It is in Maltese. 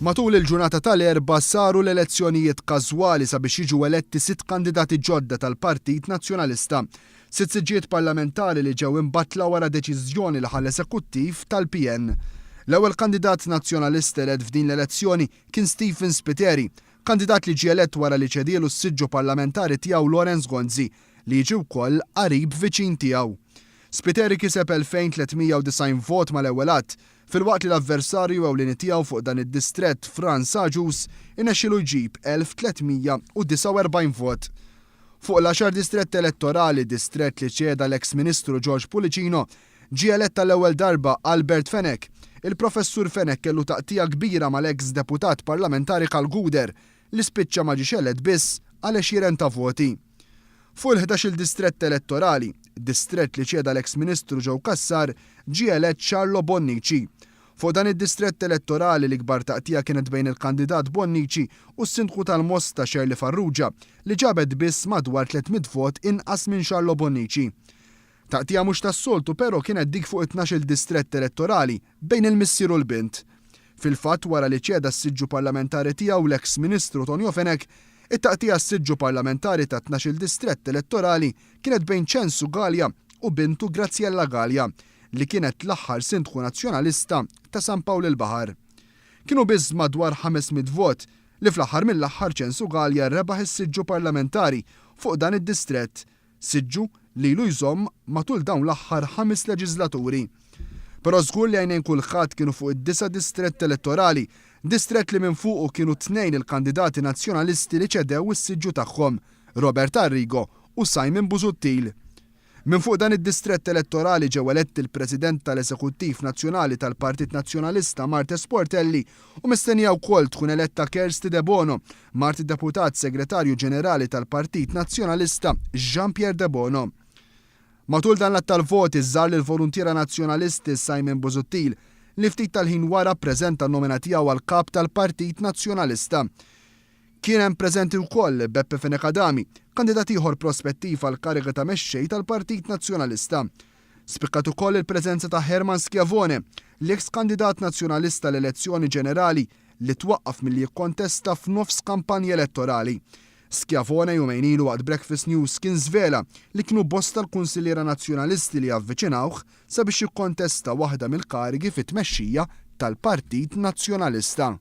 Matul il-ġurnata tal-erba saru l-elezzjonijiet każwali sabiex jiġu eletti 6 kandidati ġodda tal-Partit Nazzjonalista. 6 siġġiet parlamentari li ġew imbattla wara deċiżjoni l-ħall eżekuttiv tal-PN. L-ewwel kandidat nazzjonalista elett f'din l-elezzjoni kien Stephen Spiteri, kandidat li ġie elett wara li ċedielu s-siġġu parlamentari tiegħu Lorenz Gonzi li jiġi wkoll qarib viċin tiegħu. Spiteri kiseb 2390 vot mal-ewwel att, filwaqt li l-avversarju ewlieni tiegħu fuq dan id-distrett Franz Agius inexxielu jġib 1349 vot. Fuq l-10 distrett elettorali, distrett li ċeda l-eks Ministru George Pulicino, ġie eletta l-ewwel darba Albert Fenech. Il-professur Fenech kellu taqtija kbira mal-eks deputat parlamentari Karl Guder li spiċċa ma ġiex elett biss għal 20 ta' voti. Fuq il-11 distrett elettorali, distrett li ċeda l-eks Ministru Joe Cassar, ġie elett Charlo Bonnici. Fuq dan id-distrett elettorali li kbar taqtija kienet bejn il-kandidat Bonnici u s-sindku tal-Mosta Shirley Farrugia li ġabet biss madwar 300 vot inqas minn Charlo Bonnici. Taqtija mhux tas-soltu però kienet dik fuq 12 distrett elettorali bejn il-missier u l-bint. Fil-fatt wara li ċeda s-siġġu parlamentari tiegħu l-eks Ministru Tonio Fenech, it-taqtija s-siġġu parlamentari ta' 12 distrett elettorali kienet bejn Censu Gallia u bintu Graziella Gallia li kienet l-aħħar sindku nazzjonalista ta' San Pawl il-Baħar. Kienu biss madwar 500 vot li fl-aħħar mill-aħħar Censu Gallia rebaħ is-siġġu parlamentari fuq dan id-distrett, siġġu li ilu jżomm matul dawn l-aħħar 5 leġislaturi. Però żgur li għajnejn kulħadd kienu fuq id-9 distrett elettorali, distrett li minn fuqu kienu 2 il-kandidati nazzjonalisti li ċedew is-siġġu tagħhom, Robert Arrigo u Simon Busuttil. Minn fuq dan id-distrett elettorali ġew eletti il-President tal-Eżekuttiv Nazzjonali tal-Partit Nazzjonalista Marta Sportelli u mistennija wkoll tkun eletta Kersti De Bono, Marti Deputat Segretarju Ġenerali tal-Partit Nazzjonalista Jean-Pierre De Bono. Matul dan l-att tal-voti żżar lill-voluntiera nazzjonalisti Simon Busuttil li ftit tal-ħin wara ppreżenta n-nomina tiegħu għal kap tal-Partit Nazzjonalista. Kien hemm preżenti wkoll Beppe Fenech Adami, kandidat ieħor prospettiv għal kariga ta' mexxej tal-Partit Nazzjonalista. Spikkat ukoll il-preżenza ta' Herman Schiavone, l-eks kandidat nazzjonalista l-elezzjoni ġenerali li twaqqaf milli jikkontesta f'nofs kampanja elettorali. Schiavone jumejn ilu waqt Breakfast News kien żvela li kienu bosta l-kunsilliera nazzjonalisti li avviċinawh sabiex jikkontesta waħda mill-karigi fit-tmexxija tal-Partit Nazzjonalista.